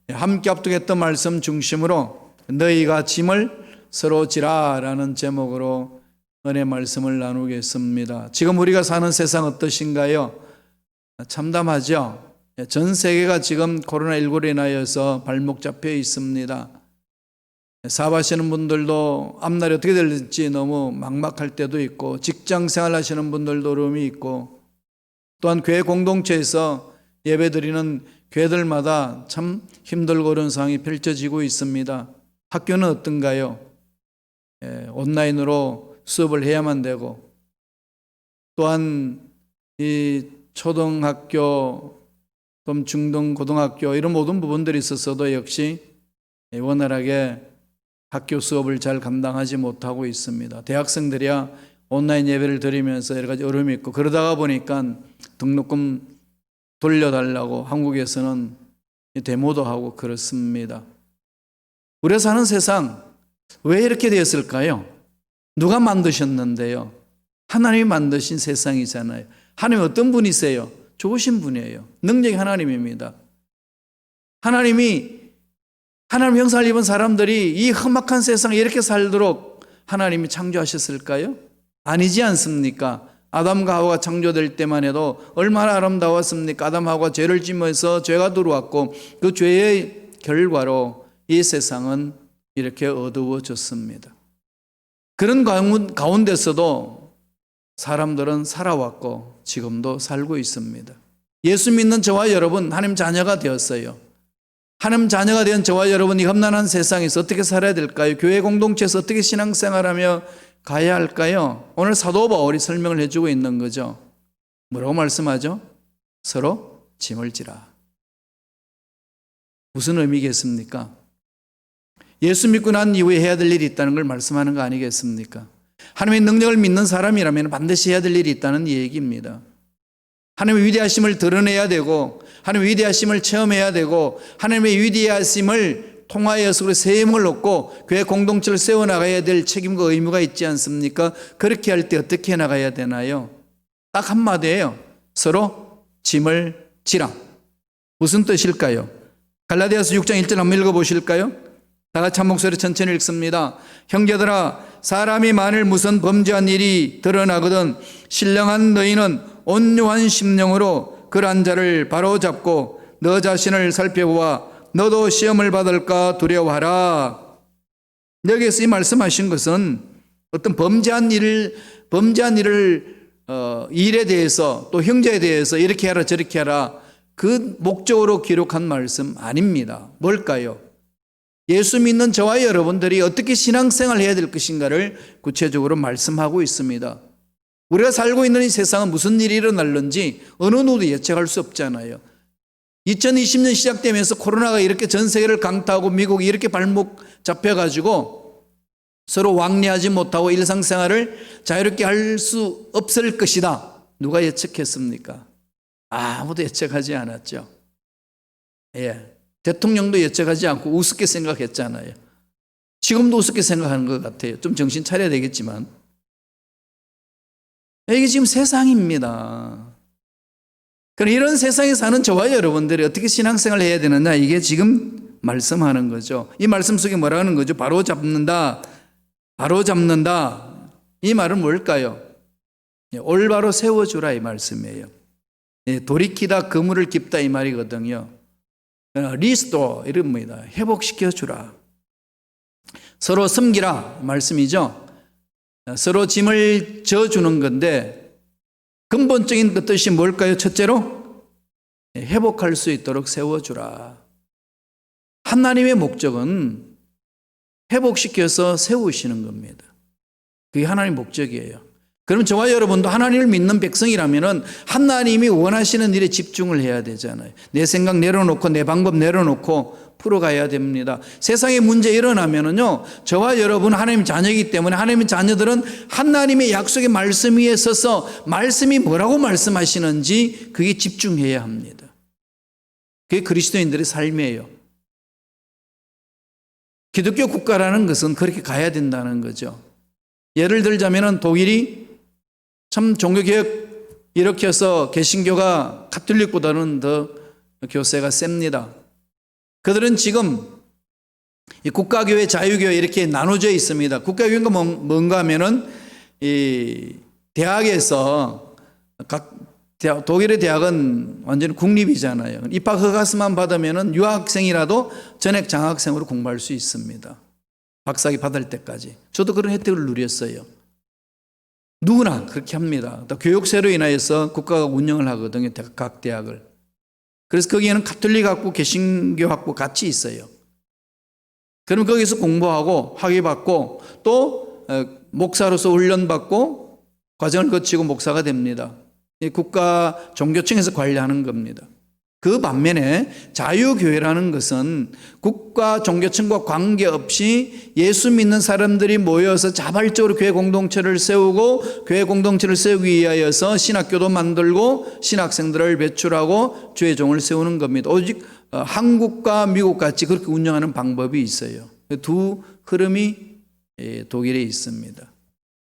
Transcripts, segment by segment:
함께 합독했던 말씀 중심으로 너희가 짐을 서로 지라라는 제목으로 은혜 말씀을 나누겠습니다. 지금 우리가 사는 세상 어떠신가요? 참담하죠? 전 세계가 지금 코로나19로 인하여서 발목 잡혀 있습니다. 사업하시는 분들도 앞날이 어떻게 될지 너무 막막할 때도 있고, 직장 생활 하시는 분들도 어려움이 있고, 또한 교회 공동체에서 예배드리는 교회들마다 참 힘들고 어려운 상황이 펼쳐지고 있습니다. 학교는 어떤가요? 온라인으로 수업을 해야만 되고, 또한 이 초등학교, 또 중등 고등학교 이런 모든 부분들이 있어서도 역시 원활하게 학교 수업을 잘 감당하지 못하고 있습니다. 대학생들이야 온라인 예배를 드리면서 여러 가지 어려움이 있고, 그러다가 보니까 등록금 돌려달라고 한국에서는 데모도 하고 그렇습니다. 우리가 사는 세상 왜 이렇게 되었을까요? 누가 만드셨는데요? 하나님이 만드신 세상이잖아요. 하나님이 어떤 분이세요? 좋으신 분이에요. 능력이 하나님입니다. 하나님 형상을 입은 사람들이 이 험악한 세상에 이렇게 살도록 하나님이 창조하셨을까요? 아니지 않습니까? 아담과 하와가 창조될 때만 해도 얼마나 아름다웠습니까? 아담하고가 죄를 지면서 죄가 들어왔고, 그 죄의 결과로 이 세상은 이렇게 어두워졌습니다. 그런 가운데서도 사람들은 살아왔고 지금도 살고 있습니다. 예수 믿는 저와 여러분, 하나님 자녀가 되었어요. 하나님 자녀가 된 저와 여러분이 험난한 세상에서 어떻게 살아야 될까요? 교회 공동체에서 어떻게 신앙생활하며 가야 할까요? 오늘 사도 바울이 설명을 해주고 있는 거죠. 뭐라고 말씀하죠? 서로 짐을 지라. 무슨 의미겠습니까? 예수 믿고 난 이후에 해야 될 일이 있다는 걸 말씀하는 거 아니겠습니까? 하나님의 능력을 믿는 사람이라면 반드시 해야 될 일이 있다는 얘기입니다. 하나님의 위대하심을 드러내야 되고, 하나님의 위대하심을 체험해야 되고, 하나님의 위대하심을 통하여서 우리 새 힘을 얻고 교회 공동체를 세워나가야 될 책임과 의무가 있지 않습니까? 그렇게 할 때 어떻게 나가야 되나요? 딱 한마디예요. 서로 짐을 지라. 무슨 뜻일까요? 갈라디아서 6장 1절 한번 읽어보실까요? 다 같이 한 목소리 천천히 읽습니다. 형제들아, 사람이 만일 무슨 범죄한 일이 드러나거든 신령한 너희는 온유한 심령으로 그러한 자를 바로잡고 너 자신을 살펴보아 너도 시험을 받을까 두려워하라. 여기에서 이 말씀하신 것은 어떤 범죄한 일에 대해서, 또 형제에 대해서 이렇게 하라 저렇게 하라, 그 목적으로 기록한 말씀 아닙니다. 뭘까요? 예수 믿는 저와 여러분들이 어떻게 신앙생활을 해야 될 것인가를 구체적으로 말씀하고 있습니다. 우리가 살고 있는 이 세상은 무슨 일이 일어날는지 어느 누구도 예측할 수 없잖아요. 2020년 시작되면서 코로나가 이렇게 전 세계를 강타하고 미국이 이렇게 발목 잡혀가지고 서로 왕래하지 못하고 일상생활을 자유롭게 할 수 없을 것이다. 누가 예측했습니까? 아무도 예측하지 않았죠. 대통령도 예측하지 않고 우습게 생각했잖아요. 지금도 우습게 생각하는 것 같아요. 좀 정신 차려야 되겠지만. 이게 지금 세상입니다. 그럼 이런 세상에 사는 저와 여러분들이 어떻게 신앙생활을 해야 되느냐, 이게 지금 말씀하는 거죠. 이 말씀 속에 뭐라 하는 거죠? 바로잡는다. 이 말은 뭘까요? 올바로 세워주라 이 말씀이에요. 돌이키다, 그물을 깁다 이 말이거든요. 리스토어 이럽니다. 회복시켜주라. 서로 섬기라 말씀이죠. 서로 짐을 져주는 건데, 근본적인 그 뜻이 뭘까요? 첫째로 회복할 수 있도록 세워주라. 하나님의 목적은 회복시켜서 세우시는 겁니다. 그게 하나님의 목적이에요. 그럼 저와 여러분도 하나님을 믿는 백성이라면 하나님이 원하시는 일에 집중을 해야 되잖아요. 내 생각 내려놓고 내 방법 내려놓고 풀어가야 됩니다. 세상에 문제 일어나면은요, 저와 여러분 하나님 자녀이기 때문에 하나님의 자녀들은 하나님의 약속의 말씀 위에 서서 말씀이 뭐라고 말씀하시는지 그게 집중해야 합니다. 그게 그리스도인들의 삶이에요. 기독교 국가라는 것은 그렇게 가야 된다는 거죠. 예를 들자면은 독일이 참 종교개혁 일으켜서 개신교가 가톨릭보다는 더 교세가 셉니다. 그들은 지금 이 국가교회, 자유교회 이렇게 나눠져 있습니다. 국가교회가 뭔가 하면은 이 대학에서 독일의 대학은 완전히 국립이잖아요. 입학 허가서만 받으면은 유학생이라도 전액 장학생으로 공부할 수 있습니다. 박사학위 받을 때까지. 저도 그런 혜택을 누렸어요. 누구나 그렇게 합니다. 또 교육세로 인하여서 국가가 운영을 하거든요. 각 대학을. 그래서 거기에는 가톨릭 학부, 개신교 학부 같이 있어요. 그럼 거기서 공부하고 학위받고 또 목사로서 훈련받고 과정을 거치고 목사가 됩니다. 국가 종교청에서 관리하는 겁니다. 그 반면에 자유교회라는 것은 국가 종교청과 관계없이 예수 믿는 사람들이 모여서 자발적으로 교회 공동체를 세우고 교회 공동체를 세우기 위하여서 신학교도 만들고 신학생들을 배출하고 주의 종을 세우는 겁니다. 오직 한국과 미국 같이 그렇게 운영하는 방법이 있어요. 두 흐름이 독일에 있습니다.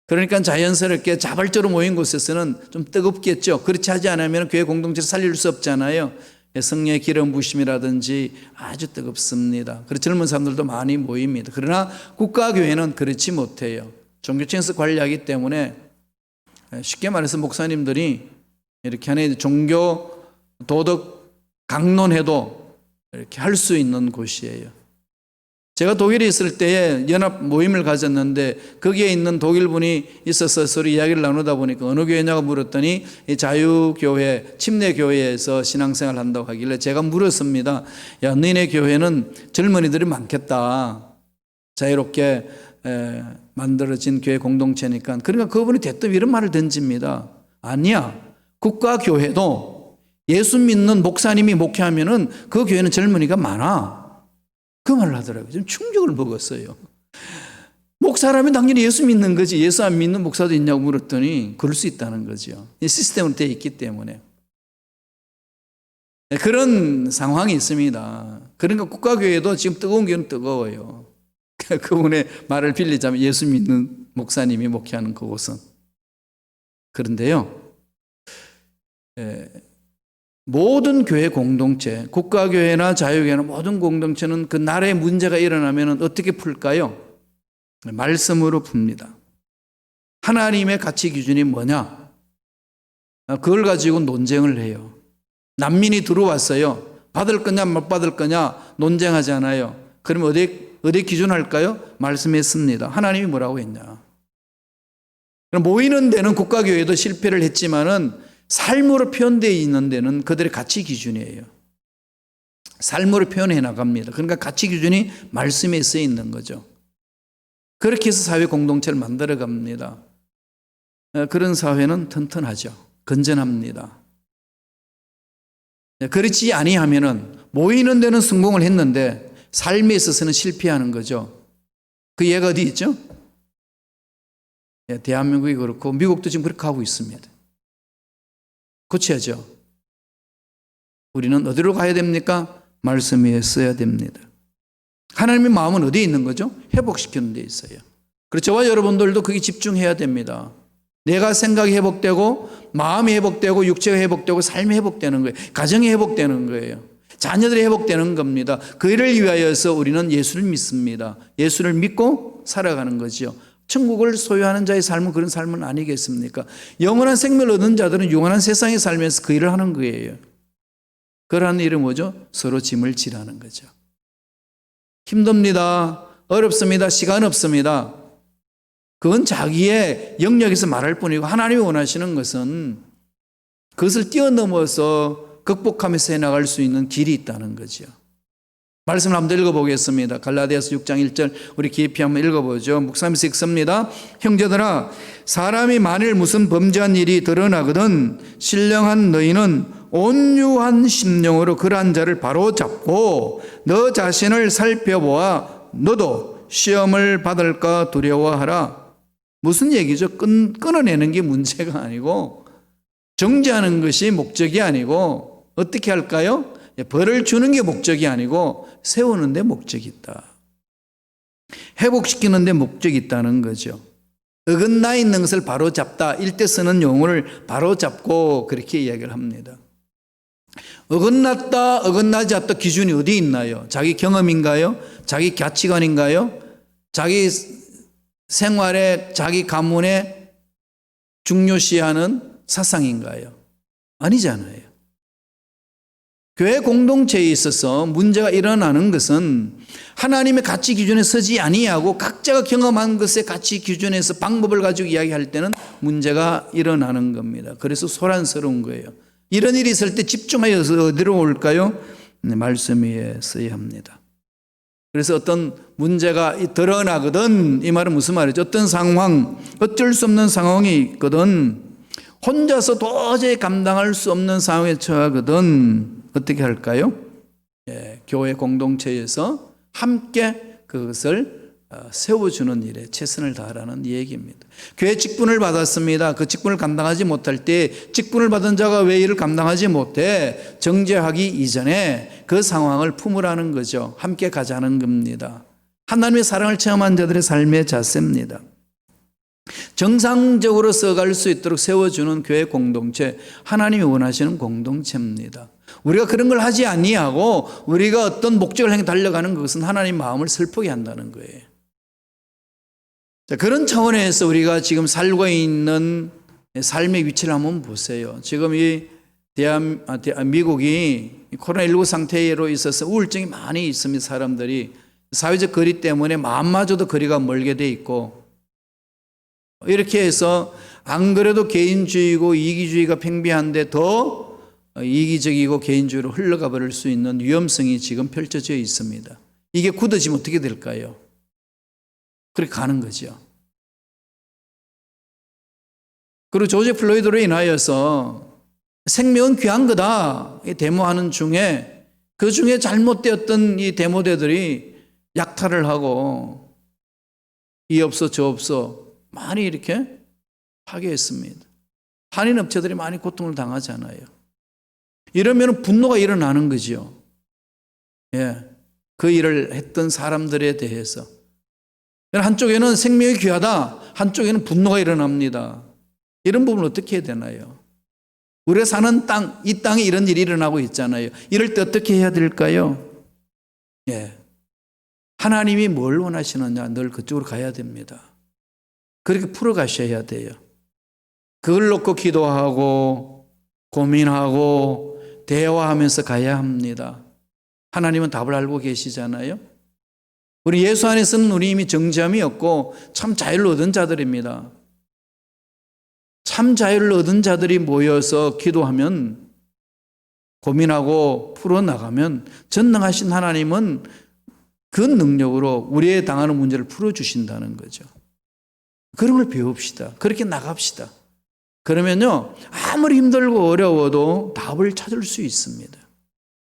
그러니까 자연스럽게 자발적으로 모인 곳에서는 좀 뜨겁겠죠. 그렇지 하지 않으면 교회 공동체를 살릴 수 없잖아요. 성령의 기름 부심이라든지 아주 뜨겁습니다. 그래서 젊은 사람들도 많이 모입니다. 그러나 국가교회는 그렇지 못해요. 종교청에서 관리하기 때문에 쉽게 말해서 목사님들이 이렇게 하나의 종교 도덕 강론해도 이렇게 할 수 있는 곳이에요. 제가 독일에 있을 때에 연합 모임을 가졌는데 거기에 있는 독일 분이 있어서 서로 이야기를 나누다 보니까 어느 교회냐고 물었더니 이 자유교회, 침례교회에서 신앙생활을 한다고 하길래 제가 물었습니다. 야, 너희네 교회는 젊은이들이 많겠다. 자유롭게 만들어진 교회 공동체니까. 그러니까 그분이 대뜸 이런 말을 던집니다. 아니야. 국가교회도 예수 믿는 목사님이 목회하면은 그 교회는 젊은이가 많아. 그 말을 하더라고요. 좀 충격을 먹었어요. 목사라면 당연히 예수 믿는 거지. 예수 안 믿는 목사도 있냐고 물었더니 그럴 수 있다는 거죠. 이 시스템으로 되어 있기 때문에. 그런 상황이 있습니다. 그러니까 국가교회도 지금 뜨거운 교회는 뜨거워요. 그분의 말을 빌리자면 예수 믿는 목사님이 목회하는 그곳은. 그런데요. 모든 교회 공동체, 국가교회나 자유교회나 모든 공동체는 그 나라에 문제가 일어나면 어떻게 풀까요? 말씀으로 풉니다. 하나님의 가치 기준이 뭐냐? 그걸 가지고 논쟁을 해요. 난민이 들어왔어요. 받을 거냐 못 받을 거냐 논쟁하잖아요. 그러면 어디 기준할까요? 말씀에 씁니다. 하나님이 뭐라고 했냐? 그럼 모이는 데는 국가교회도 실패를 했지만은 삶으로 표현되어 있는 데는 그들의 가치 기준이에요. 삶으로 표현해 나갑니다. 그러니까 가치 기준이 말씀에 쓰여 있는 거죠. 그렇게 해서 사회 공동체를 만들어 갑니다. 그런 사회는 튼튼하죠. 건전합니다. 그렇지 아니하면은 모이는 데는 성공을 했는데 삶에 있어서는 실패하는 거죠. 그 예가 어디 있죠? 대한민국이 그렇고 미국도 지금 그렇게 하고 있습니다. 고쳐야죠. 우리는 어디로 가야 됩니까? 말씀 위에 써야 됩니다. 하나님의 마음은 어디에 있는 거죠? 회복시키는 데 있어요. 그래서 저와 여러분들도 거기 집중해야 됩니다. 내가 생각이 회복되고 마음이 회복되고 육체가 회복되고 삶이 회복되는 거예요. 가정이 회복되는 거예요. 자녀들이 회복되는 겁니다. 그를 위하여서 우리는 예수를 믿습니다. 예수를 믿고 살아가는 거죠. 천국을 소유하는 자의 삶은 그런 삶은 아니겠습니까? 영원한 생명을 얻은 자들은 영원한 세상에 살면서 그 일을 하는 거예요. 그러한 일은 뭐죠? 서로 짐을 지라는 거죠. 힘듭니다. 어렵습니다. 시간 없습니다. 그건 자기의 영역에서 말할 뿐이고 하나님이 원하시는 것은 그것을 뛰어넘어서 극복하면서 해나갈 수 있는 길이 있다는 거죠. 말씀을 한번 읽어보겠습니다. 갈라디아서 6장 1절 우리 깊이 한번 읽어보죠. 묵상하면서 읽습니다. 형제들아 사람이 만일 무슨 범죄한 일이 드러나거든 신령한 너희는 온유한 심령으로 그러한 자를 바로잡고 너 자신을 살펴보아 너도 시험을 받을까 두려워하라. 무슨 얘기죠? 끊어내는 게 문제가 아니고 정죄하는 것이 목적이 아니고 어떻게 할까요? 벌을 주는 게 목적이 아니고 세우는 데 목적이 있다. 회복시키는 데 목적이 있다는 거죠. 어긋나 있는 것을 바로잡다. 일대 쓰는 용어를 바로잡고 그렇게 이야기를 합니다. 어긋났다, 어긋나지 않다 기준이 어디 있나요? 자기 경험인가요? 자기 가치관인가요? 자기 생활에, 자기 가문에 중요시하는 사상인가요? 아니잖아요. 교회 공동체에 있어서 문제가 일어나는 것은 하나님의 가치 기준에 서지 아니하고 각자가 경험한 것의 가치 기준에서 방법을 가지고 이야기할 때는 문제가 일어나는 겁니다. 그래서 소란스러운 거예요. 이런 일이 있을 때 집중하여서 어디로 올까요? 말씀 위에 서야 합니다. 그래서 어떤 문제가 드러나거든, 이 말은 무슨 말이죠? 어떤 상황, 어쩔 수 없는 상황이 있거든, 혼자서 도저히 감당할 수 없는 상황에 처하거든, 어떻게 할까요? 교회 공동체에서 함께 그것을 세워주는 일에 최선을 다하라는 얘기입니다. 교회 직분을 받았습니다. 그 직분을 감당하지 못할 때 직분을 받은 자가 왜 이를 감당하지 못해? 정죄하기 이전에 그 상황을 품으라는 거죠. 함께 가자는 겁니다. 하나님의 사랑을 체험한 자들의 삶의 자세입니다. 정상적으로 써갈 수 있도록 세워주는 교회 공동체, 하나님이 원하시는 공동체입니다. 우리가 그런 걸 하지 아니하고 우리가 어떤 목적을 향해 달려가는 것은 하나님 마음을 슬프게 한다는 거예요. 자, 그런 차원에서 우리가 지금 살고 있는 삶의 위치를 한번 보세요. 지금 이 미국이 코로나19 상태로 있어서 우울증이 많이 있습니다. 사람들이 사회적 거리 때문에 마음마저도 거리가 멀게 돼 있고, 이렇게 해서 안 그래도 개인주의고 이기주의가 팽배한데 더 이기적이고 개인주의로 흘러가 버릴 수 있는 위험성이 지금 펼쳐져 있습니다. 이게 굳어지면 어떻게 될까요? 그렇게 가는 거죠. 그리고 조지 플로이드로 인하여서 생명은 귀한 거다 데모하는 중에, 그 중에 잘못되었던 이 데모대들이 약탈을 하고 이 없어 저 없어 많이 이렇게 파괴했습니다. 한인 업체들이 많이 고통을 당하잖아요. 이러면 분노가 일어나는 거죠. 그 일을 했던 사람들에 대해서. 한쪽에는 생명이 귀하다, 한쪽에는 분노가 일어납니다. 이런 부분을 어떻게 해야 되나요? 우리가 사는 땅, 이 땅에 이런 일이 일어나고 있잖아요. 이럴 때 어떻게 해야 될까요? 하나님이 뭘 원하시느냐, 늘 그쪽으로 가야 됩니다. 그렇게 풀어가셔야 돼요. 그걸 놓고 기도하고 고민하고 대화하면서 가야 합니다. 하나님은 답을 알고 계시잖아요. 우리 예수 안에서는 우리 이미 정죄함이 없고 참 자유를 얻은 자들입니다. 참 자유를 얻은 자들이 모여서 기도하면, 고민하고 풀어나가면 전능하신 하나님은 그 능력으로 우리의 당하는 문제를 풀어주신다는 거죠. 그런 걸 배웁시다. 그렇게 나갑시다. 그러면요, 아무리 힘들고 어려워도 답을 찾을 수 있습니다.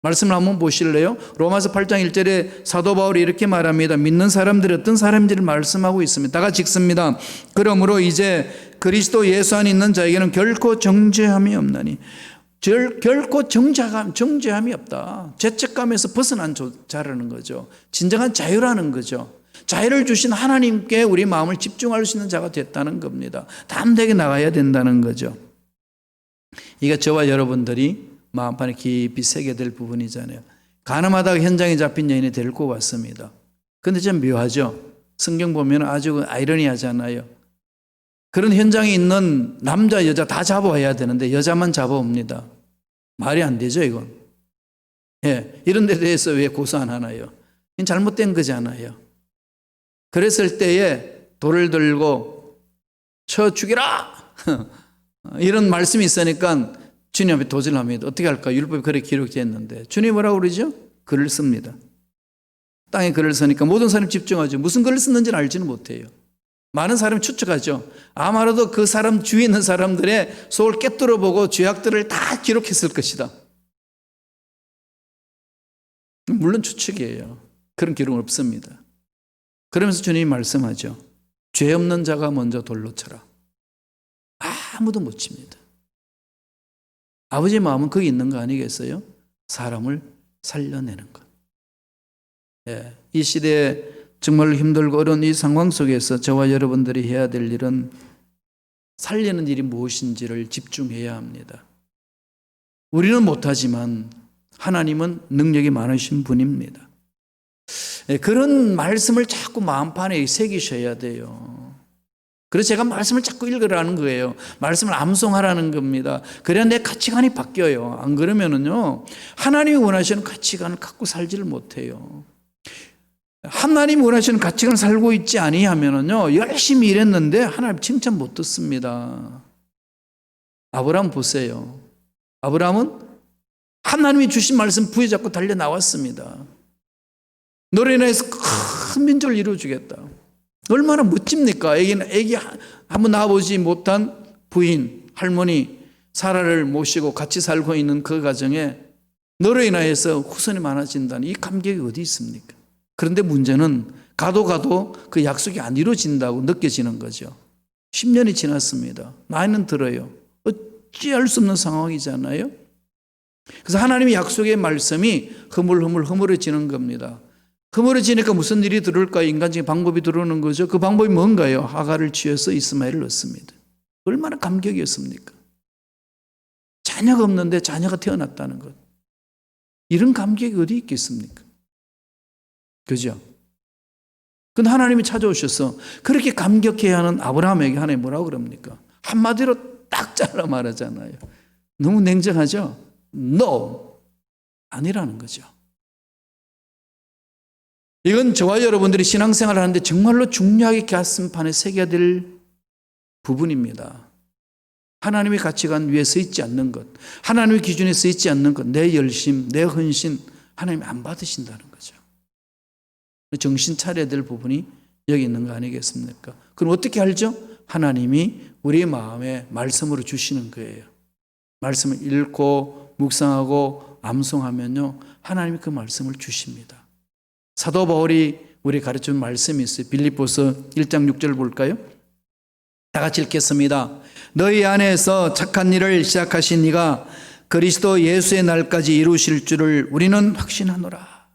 말씀을 한번 보실래요? 로마서 8장 1절에 사도 바울이 이렇게 말합니다. 믿는 사람들이 어떤 사람인지를 말씀하고 있습니다. 다 같이 읽습니다. 그러므로 이제 그리스도 예수 안에 있는 자에게는 결코 정죄함이 없나니. 결코 정죄함이 없다. 죄책감에서 벗어난 자라는 거죠. 진정한 자유라는 거죠. 자유를 주신 하나님께 우리 마음을 집중할 수 있는 자가 됐다는 겁니다. 담대하게 나가야 된다는 거죠. 이게 저와 여러분들이 마음판에 깊이 새겨될 부분이잖아요. 가늠하다가 현장에 잡힌 여인이 데리고 왔습니다. 그런데 좀 묘하죠. 성경 보면 아주 아이러니하잖아요. 그런 현장에 있는 남자 여자 다 잡아와야 되는데 여자만 잡아옵니다. 말이 안 되죠, 이건. 이런 데 대해서 왜 고소 안 하나요? 이건 잘못된 거잖아요. 그랬을 때에 돌을 들고 쳐 죽이라 이런 말씀이 있으니까 주님 앞에 도전을 합니다. 어떻게 할까? 율법에 그렇게 기록되어 있는데 주님이 뭐라고 그러죠? 글을 씁니다. 땅에 글을 쓰니까 모든 사람이 집중하죠. 무슨 글을 썼는지는 알지는 못해요. 많은 사람이 추측하죠. 아마도 그 사람 주위에 있는 사람들의 속을 깨뚫어 보고 죄악들을 다 기록했을 것이다. 물론 추측이에요. 그런 기록은 없습니다. 그러면서 주님이 말씀하죠. 죄 없는 자가 먼저 돌로 쳐라. 아무도 못 칩니다. 아버지의 마음은 거기 있는 거 아니겠어요? 사람을 살려내는 것. 이 시대에 정말 힘들고 어려운 이 상황 속에서 저와 여러분들이 해야 될 일은 살리는 일이 무엇인지를 집중해야 합니다. 우리는 못하지만 하나님은 능력이 많으신 분입니다. 그런 말씀을 자꾸 마음판에 새기셔야 돼요. 그래서 제가 말씀을 자꾸 읽으라는 거예요. 말씀을 암송하라는 겁니다. 그래야 내 가치관이 바뀌어요. 안 그러면은요, 하나님이 원하시는 가치관을 갖고 살지를 못해요. 하나님이 원하시는 가치관을 살고 있지 아니하면은요, 열심히 일했는데 하나님 칭찬 못 듣습니다. 아브라함 보세요. 아브라함은 하나님이 주신 말씀 부여잡고 달려 나왔습니다. 너로 인해서 큰 민족을 이루어주겠다. 얼마나 멋집니까? 애기 한번 낳아보지 못한 부인, 할머니, 사라를 모시고 같이 살고 있는 그 가정에 너로 인하여서 후손이 많아진다는 이 감격이 어디 있습니까? 그런데 문제는 가도 그 약속이 안 이루어진다고 느껴지는 거죠. 10년이 지났습니다. 나이는 들어요. 어찌할 수 없는 상황이잖아요. 그래서 하나님의 약속의 말씀이 흐물흐물해지는 겁니다. 흐물해지니까 무슨 일이 들어올까요? 인간적인 방법이 들어오는 거죠. 그 방법이 뭔가요? 하갈을 취해서 이스마엘을 얻습니다. 얼마나 감격이었습니까? 자녀가 없는데 자녀가 태어났다는 것. 이런 감격이 어디 있겠습니까? 그죠? 근데 하나님이 찾아오셔서 그렇게 감격해야 하는 아브라함에게 하나님이 뭐라고 그럽니까? 한마디로 딱 잘라 말하잖아요. 너무 냉정하죠? No! 아니라는 거죠. 이건 저와 여러분들이 신앙생활을 하는데 정말로 중요하게 가슴판에 새겨야 될 부분입니다. 하나님의 가치관 위에 서 있지 않는 것, 하나님의 기준에 서 있지 않는 것, 내 열심, 내 헌신, 하나님이 안 받으신다는 거죠. 정신 차려야 될 부분이 여기 있는 거 아니겠습니까? 그럼 어떻게 알죠? 하나님이 우리의 마음에 말씀으로 주시는 거예요. 말씀을 읽고 묵상하고 암송하면요, 하나님이 그 말씀을 주십니다. 사도 바울이 우리 가르친 말씀이 있어요. 빌립보서 1장 6절 볼까요? 다 같이 읽겠습니다. 너희 안에서 착한 일을 시작하신 이가 그리스도 예수의 날까지 이루실 줄을 우리는 확신하노라.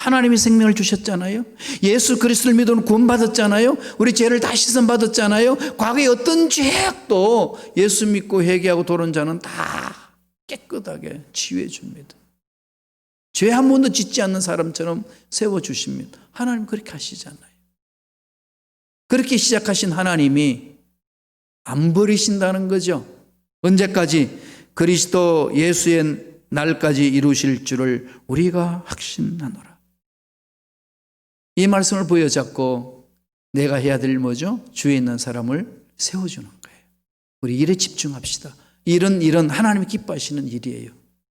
하나님이 생명을 주셨잖아요. 예수 그리스도를 믿어는 구원받았잖아요. 우리 죄를 다 씻음받았잖아요. 과거에 어떤 죄악도 예수 믿고 회개하고 돌아온 자는 다 깨끗하게 치유해 줍니다. 죄 한 번도 짓지 않는 사람처럼 세워주십니다. 하나님 그렇게 하시잖아요. 그렇게 시작하신 하나님이 안 버리신다는 거죠. 언제까지? 그리스도 예수의 날까지 이루실 줄을 우리가 확신하노라. 이 말씀을 부여잡고 내가 해야 될 뭐죠? 주위에 있는 사람을 세워주는 거예요. 우리 일에 집중합시다. 일은 하나님이 기뻐하시는 일이에요.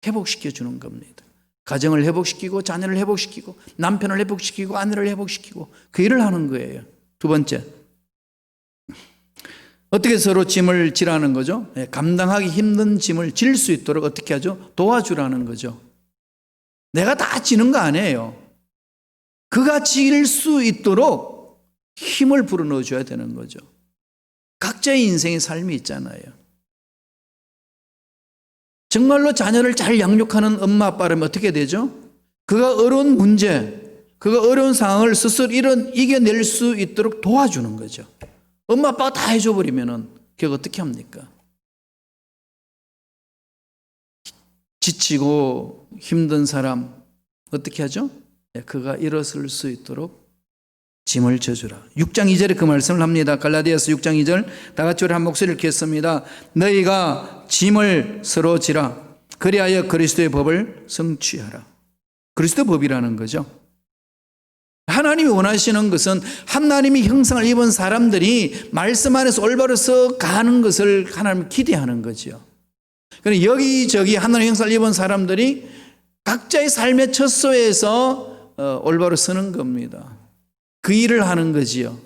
회복시켜주는 겁니다. 가정을 회복시키고 자녀를 회복시키고 남편을 회복시키고 아내를 회복시키고 그 일을 하는 거예요. 두 번째, 어떻게 서로 짐을 지라는 거죠? 감당하기 힘든 짐을 질 수 있도록 어떻게 하죠? 도와주라는 거죠. 내가 다 지는 거 아니에요. 그가 질 수 있도록 힘을 불어넣어 줘야 되는 거죠. 각자의 인생의 삶이 있잖아요. 정말로 자녀를 잘 양육하는 엄마 아빠라면 어떻게 되죠? 그가 어려운 문제, 그가 어려운 상황을 스스로 이겨낼 수 있도록 도와주는 거죠. 엄마 아빠가 다 해줘버리면은 그게 어떻게 합니까? 지치고 힘든 사람 어떻게 하죠? 그가 일어설 수 있도록 짐을 져주라. 6장 2절에 그 말씀을 합니다. 갈라디아서 6장 2절 다 같이 우리 한 목소리를 읽겠습니다. 너희가 짐을 서로 지라. 그리하여 그리스도의 법을 성취하라. 그리스도의 법이라는 거죠. 하나님이 원하시는 것은 하나님이 형상을 입은 사람들이 말씀 안에서 올바로 서 가는 것을 하나님 기대하는 거죠. 그러니까 여기저기 하나님의 형상을 입은 사람들이 각자의 삶의 처소에서 올바로 서는 겁니다. 그 일을 하는 거지요.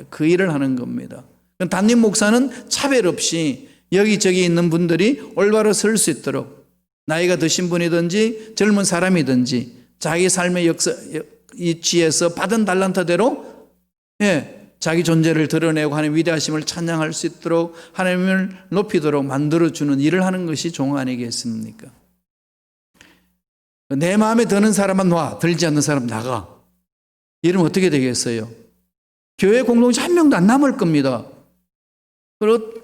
그 일을 하는 겁니다. 담임 목사는 차별 없이 여기저기 있는 분들이 올바로 설 수 있도록 나이가 드신 분이든지 젊은 사람이든지 자기 삶의 위치에서 받은 달란트대로 자기 존재를 드러내고 하나님의 위대하심을 찬양할 수 있도록 하나님을 높이도록 만들어주는 일을 하는 것이 종 아니겠습니까? 내 마음에 드는 사람만 와, 들지 않는 사람 나가. 이러면 어떻게 되겠어요? 교회 공동체 한 명도 안 남을 겁니다.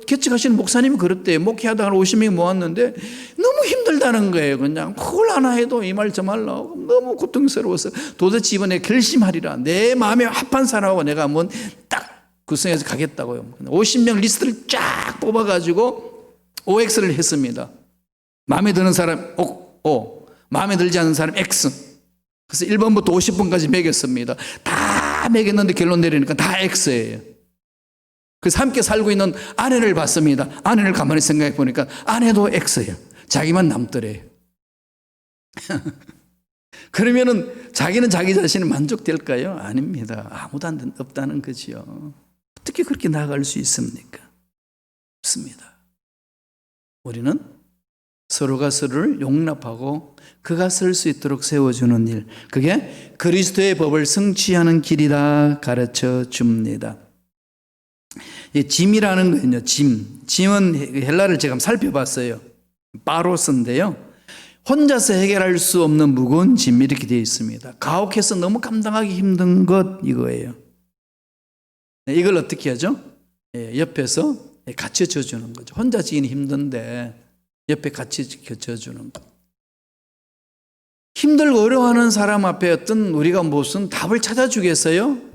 개척하시는 목사님이 그랬대요. 목회하다가 50명이 모았는데 너무 힘들다는 거예요. 그냥 뭘 하나 해도 이 말 저 말 나오고 너무 고통스러워서 도대체 이번에 결심하리라. 내 마음에 합한 사람하고 내가 한번 딱 구성해서 가겠다고요. 50명 리스트를 쫙 뽑아가지고 OX를 했습니다. 마음에 드는 사람 O, 마음에 들지 않는 사람 X. 그래서 1번부터 50번까지 매겼습니다. 다 매겼는데 결론 내리니까 다 X예요. 그래서 함께 살고 있는 아내를 봤습니다. 아내를 가만히 생각해 보니까 아내도 X예요. 자기만 남더래요. 그러면은 자기는 자기 자신이 만족될까요? 아닙니다. 아무도 없다는 거지요. 어떻게 그렇게 나아갈 수 있습니까? 없습니다. 우리는 서로가 서로를 용납하고 그가 설 수 있도록 세워주는 일, 그게 그리스도의 법을 성취하는 길이다 가르쳐 줍니다. 이 짐이라는 거는요, 짐은 헬라를 제가 살펴봤어요. 바로스인데요. 혼자서 해결할 수 없는 무거운 짐 이렇게 되어 있습니다. 가혹해서 너무 감당하기 힘든 것 이거예요. 이걸 어떻게 하죠? 옆에서 같이 져주는 거죠. 혼자 지기는 힘든데 옆에 같이 져주는 것. 힘들고 어려워하는 사람 앞에 어떤 우리가 무슨 답을 찾아주겠어요?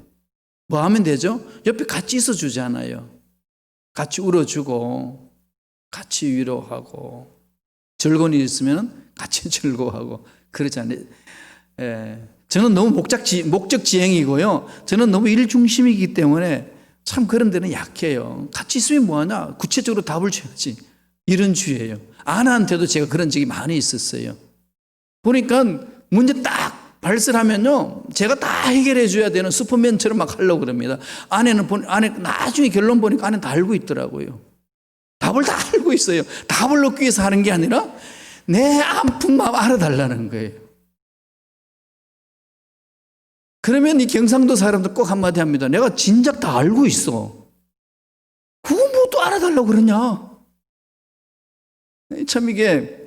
뭐 하면 되죠? 옆에 같이 있어 주잖아요. 같이 울어주고 같이 위로하고 즐거운 일 있으면 같이 즐거워하고 그러잖아요. 저는 너무 목적지향이고요. 저는 너무 일 중심이기 때문에 참 그런 데는 약해요. 같이 있으면 뭐하나? 구체적으로 답을 줘야지. 이런 주예요. 아내한테도 제가 그런 적이 많이 있었어요. 보니까 문제 딱 발설하면요, 제가 다 해결해 줘야 되는 슈퍼맨처럼 막 하려고 그럽니다. 아내 나중에 결론 보니까 아내는 다 알고 있더라고요. 답을 다 알고 있어요. 답을 얻기 위해서 하는 게 아니라 내 아픈 마음 알아달라는 거예요. 그러면 이 경상도 사람들 꼭 한마디 합니다. 내가 진작 다 알고 있어. 그거 뭐 또 알아달라고 그러냐? 참 이게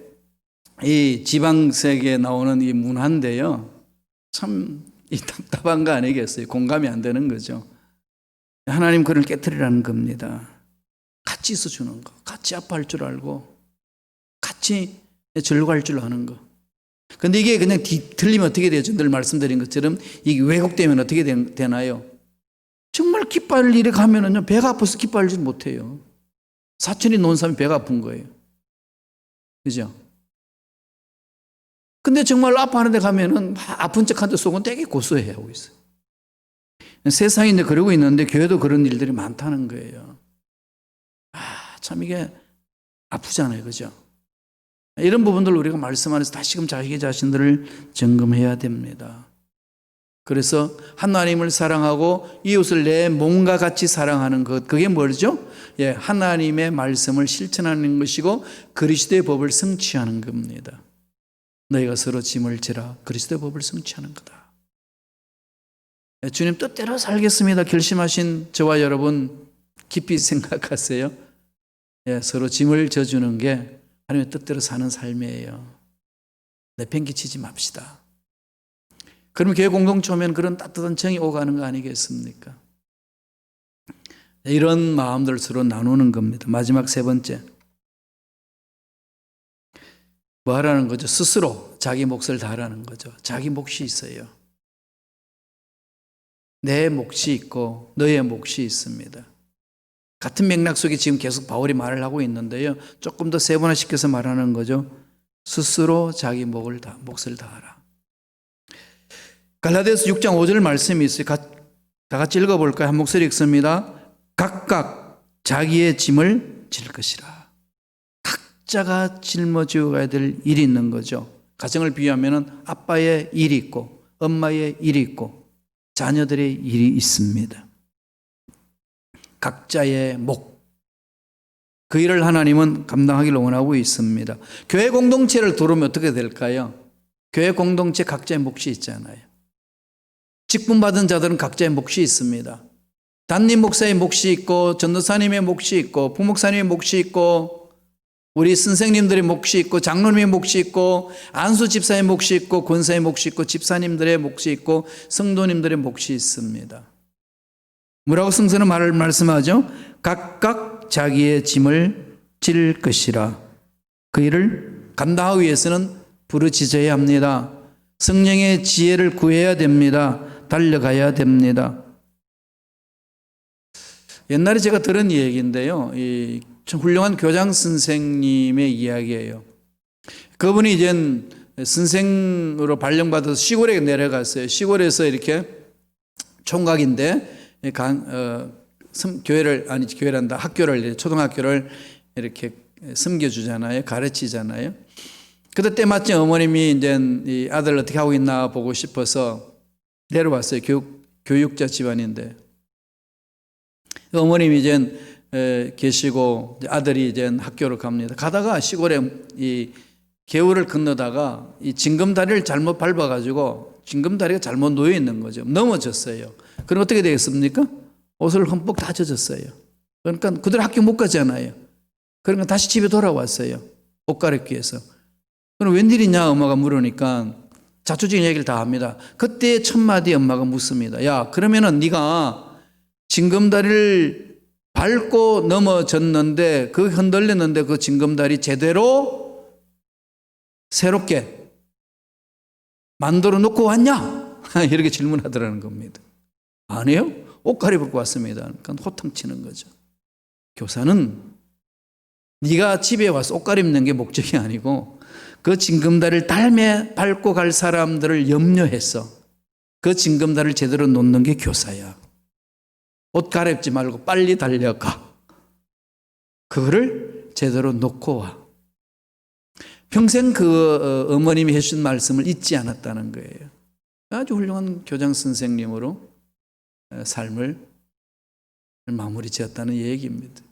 이 지방색에 나오는 이 문화인데요. 참 이 답답한 거 아니겠어요? 공감이 안 되는 거죠. 하나님 그를 깨뜨리라는 겁니다. 같이 있어주는 거, 같이 아파할 줄 알고 같이 즐거워할 줄 아는 거. 근데 이게 그냥 들리면 어떻게 되죠? 늘 말씀드린 것처럼 이게 왜곡되면 어떻게 되나요? 정말 기뻐할 일에 가면은요, 배가 아파서 기뻐하지 못해요. 사촌이 논 사람이 배가 아픈 거예요. 그죠? 근데 정말 아파하는 데 가면은 아픈 척한데 속은 되게 고소해 하고 있어요. 세상이 이제 그러고 있는데 교회도 그런 일들이 많다는 거예요. 참 이게 아프잖아요. 그죠? 이런 부분들 우리가 말씀 안에서 다시금 자기 자신들을 점검해야 됩니다. 그래서 하나님을 사랑하고 이웃을 내 몸과 같이 사랑하는 것, 그게 뭐죠? 하나님의 말씀을 실천하는 것이고 그리스도의 법을 성취하는 겁니다. 너희가 서로 짐을 지라 그리스도의 법을 성취하는 거다. 주님 뜻대로 살겠습니다 결심하신 저와 여러분 깊이 생각하세요. 서로 짐을 져주는 게 하나님의 뜻대로 사는 삶이에요. 내팽개치지 맙시다. 그러면 교회 공동체 오면 그런 따뜻한 정이 오가는 거 아니겠습니까? 이런 마음들 서로 나누는 겁니다. 마지막 세 번째. 뭐 하라는 거죠? 스스로 자기 몫을 다하라는 거죠. 자기 몫이 있어요. 내 몫이 있고 너의 몫이 있습니다. 같은 맥락 속에 지금 계속 바울이 말을 하고 있는데요. 조금 더 세분화시켜서 말하는 거죠. 스스로 자기 몫을 다하라. 갈라디아서 6장 5절 말씀이 있어요. 다 같이 읽어볼까요? 한 목소리 읽습니다. 각각 자기의 짐을 질 것이라. 각자가 짊어지어 가야 될 일이 있는 거죠. 가정을 비유하면 아빠의 일이 있고 엄마의 일이 있고 자녀들의 일이 있습니다. 각자의 몫. 그 일을 하나님은 감당하기를 원하고 있습니다. 교회 공동체를 들어오면 어떻게 될까요? 교회 공동체 각자의 몫이 있잖아요. 직분받은 자들은 각자의 몫이 있습니다. 담임 목사의 몫이 있고 전도사님의 몫이 있고 부목사님의 몫이 있고 우리 선생님들의 몫이 있고 장로님의 몫이 있고 안수 집사의 몫이 있고 권사의 몫이 있고 집사님들의 몫이 있고 성도님들의 몫이 있습니다. 뭐라고 성서는 말씀하죠? 각각 각각 자기의 짐을 질 것이라. 그 일을 감당하기 위해서는 부르짖어야 합니다. 성령의 지혜를 구해야 됩니다. 달려가야 됩니다. 옛날에 제가 들은 얘기인데요. 이 참 훌륭한 교장 선생님의 이야기예요. 그분이 이젠 선생으로 발령받아서 시골에 내려갔어요. 시골에서 이렇게 총각인데 학교를 초등학교를 이렇게 섬겨주잖아요. 가르치잖아요. 그때 때마침 어머님이 이제 이 아들 어떻게 하고 있나 보고 싶어서 내려왔어요. 교육자 집안인데 어머님이 이제 계시고 아들이 이제 학교를 갑니다. 가다가 시골에 이 개울을 건너다가 이 징검다리를 잘못 밟아가지고 징검다리가 잘못 놓여 있는 거죠. 넘어졌어요. 그럼 어떻게 되겠습니까? 옷을 흠뻑 다 젖었어요. 그러니까 그대로 학교 못 가잖아요. 그러니까 다시 집에 돌아왔어요. 옷 갈아입기 위해서. 그럼 웬일이냐 엄마가 물으니까 자초지긴 얘기를 다 합니다. 그때 첫 마디 엄마가 묻습니다. 야, 그러면은 네가 징검다리를 밟고 넘어졌는데 그 흔들렸는데 그 징검다리 제대로 새롭게 만들어 놓고 왔냐? 이렇게 질문하더라는 겁니다. 아니요. 옷 갈아입고 왔습니다. 그러니까 호탕치는 거죠. 교사는 네가 집에 와서 옷 갈아입는 게 목적이 아니고 그 징검다리를 닮에 밟고 갈 사람들을 염려해서 그 징검다리를 제대로 놓는 게 교사야. 옷 갈아입지 말고 빨리 달려가. 그거를 제대로 놓고 와. 평생 그 어머님이 해준 말씀을 잊지 않았다는 거예요. 아주 훌륭한 교장 선생님으로 삶을 마무리 지었다는 얘기입니다.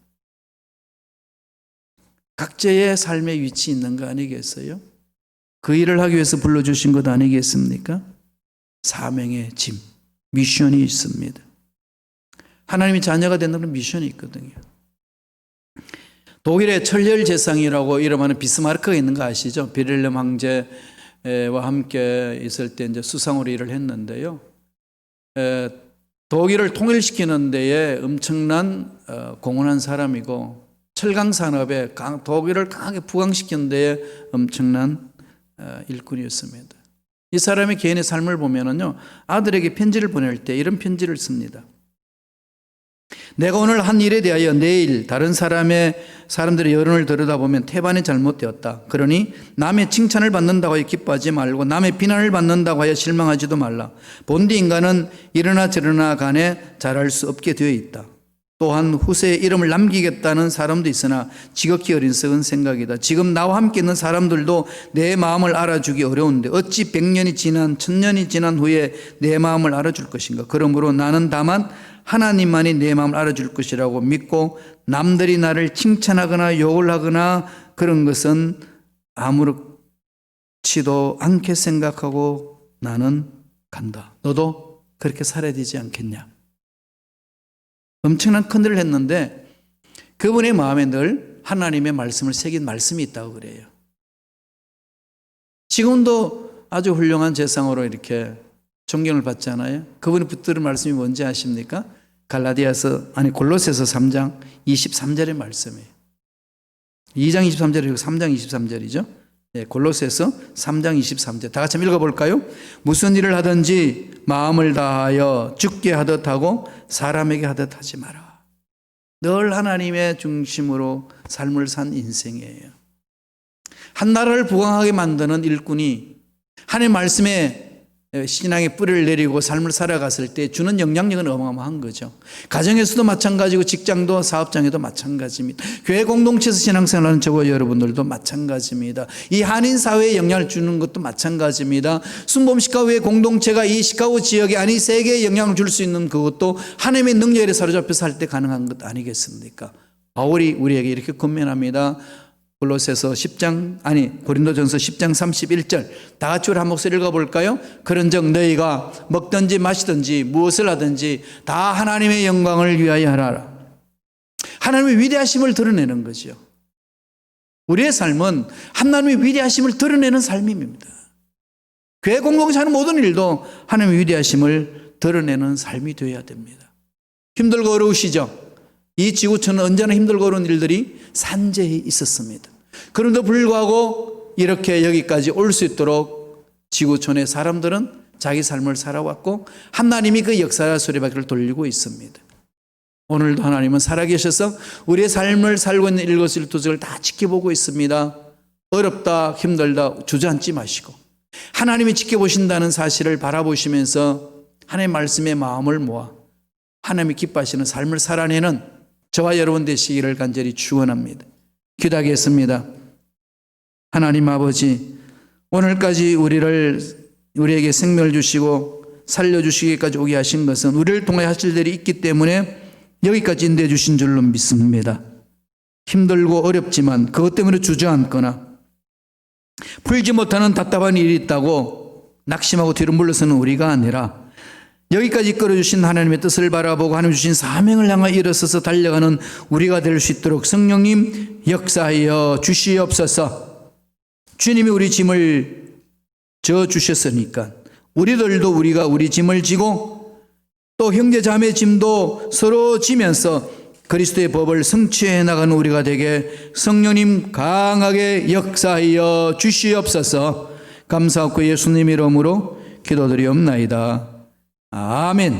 각자의 삶의 위치 있는 거 아니겠어요? 그 일을 하기 위해서 불러주신 것 아니겠습니까? 사명의 짐, 미션이 있습니다. 하나님의 자녀가 된다는 미션이 있거든요. 독일의 천렬재상이라고 이름하는 비스마르크가 있는 거 아시죠? 비를렘 황제와 함께 있을 때 이제 수상으로 일을 했는데요. 독일을 통일시키는 데에 엄청난 공헌한 사람이고 철강 산업에 독일을 강하게 부강시키는 데에 엄청난 일꾼이었습니다. 이 사람의 개인의 삶을 보면은요, 아들에게 편지를 보낼 때 이런 편지를 씁니다. 내가 오늘 한 일에 대하여 내일 다른 사람들의 여론을 들여다보면 태반이 잘못되었다. 그러니 남의 칭찬을 받는다고 하여 기뻐하지 말고 남의 비난을 받는다고 하여 실망하지도 말라. 본디 인간은 이러나 저러나 간에 잘할 수 없게 되어 있다. 또한 후세에 이름을 남기겠다는 사람도 있으나 지극히 어리석은 생각이다. 지금 나와 함께 있는 사람들도 내 마음을 알아주기 어려운데 어찌 100년이 지난 1000년이 지난 후에 내 마음을 알아줄 것인가. 그러므로 나는 다만 하나님만이 내 마음을 알아줄 것이라고 믿고 남들이 나를 칭찬하거나 욕을 하거나 그런 것은 아무렇지도 않게 생각하고 나는 간다. 너도 그렇게 살아야 되지 않겠냐. 엄청난 큰 일을 했는데 그분의 마음에 늘 하나님의 말씀을 새긴 말씀이 있다고 그래요. 지금도 아주 훌륭한 재상으로 이렇게 존경을 받잖아요. 그분이 붙들은 말씀이 뭔지 아십니까? 골로새서 3장 23절의 말씀이에요. 2장 23절이고 3장 23절이죠. 네, 골로새서 3장 23절. 다 같이 한번 읽어볼까요? 무슨 일을 하든지 마음을 다하여 주께 하듯 하고 사람에게 하듯 하지 마라. 늘 하나님의 중심으로 삶을 산 인생이에요. 한 나라를 부강하게 만드는 일꾼이 하나님의 말씀에 신앙의 뿌리를 내리고 삶을 살아갔을 때 주는 영향력은 어마어마한 거죠. 가정에서도 마찬가지고 직장도 사업장에도 마찬가지입니다. 교회 공동체에서 신앙생활하는 저와 여러분들도 마찬가지입니다. 이 한인 사회에 영향을 주는 것도 마찬가지입니다. 순범 시카고의 공동체가 이 시카고 지역에 아니 세계에 영향을 줄 수 있는 그것도 하나님의 능력에 사로잡혀 살 때 가능한 것 아니겠습니까? 바울이 우리에게 이렇게 권면합니다. 고린도전서 10장 31절 다 같이 우리 한 목소리 읽어볼까요? 그런즉 너희가 먹든지 마시든지 무엇을 하든지 다 하나님의 영광을 위하여 하라. 하나님의 위대하심을 드러내는 거죠. 우리의 삶은 하나님의 위대하심을 드러내는 삶입니다. 교회 공동체하는 모든 일도 하나님의 위대하심을 드러내는 삶이 되어야 됩니다. 힘들고 어려우시죠? 이 지구촌은 언제나 힘들고 어려운 일들이 산재해 있었습니다. 그럼에도 불구하고 이렇게 여기까지 올 수 있도록 지구촌의 사람들은 자기 삶을 살아왔고 하나님이 그 역사의 수레바퀴를 돌리고 있습니다. 오늘도 하나님은 살아계셔서 우리의 삶을 살고 있는 일거수일투족을 다 지켜보고 있습니다. 어렵다 힘들다 주저앉지 마시고 하나님이 지켜보신다는 사실을 바라보시면서 하나님의 말씀에 마음을 모아 하나님이 기뻐하시는 삶을 살아내는 저와 여러분 되시기를 간절히 축원합니다. 기도하겠습니다. 하나님 아버지, 오늘까지 우리에게 생명을 주시고 살려주시기까지 오게 하신 것은 우리를 통해 하실 일이 있기 때문에 여기까지 인도해 주신 줄로 믿습니다. 힘들고 어렵지만 그것 때문에 주저앉거나 풀지 못하는 답답한 일이 있다고 낙심하고 뒤로 물러서는 우리가 아니라 여기까지 이끌어주신 하나님의 뜻을 바라보고 하나님 주신 사명을 향해 일어서서 달려가는 우리가 될 수 있도록 성령님 역사하여 주시옵소서. 주님이 우리 짐을 져 주셨으니까 우리들도 우리가 우리 짐을 지고 또 형제 자매 짐도 서로 지면서 그리스도의 법을 성취해 나가는 우리가 되게 성령님 강하게 역사하여 주시옵소서. 감사하고 예수님 이름으로 기도드리옵나이다. 아멘.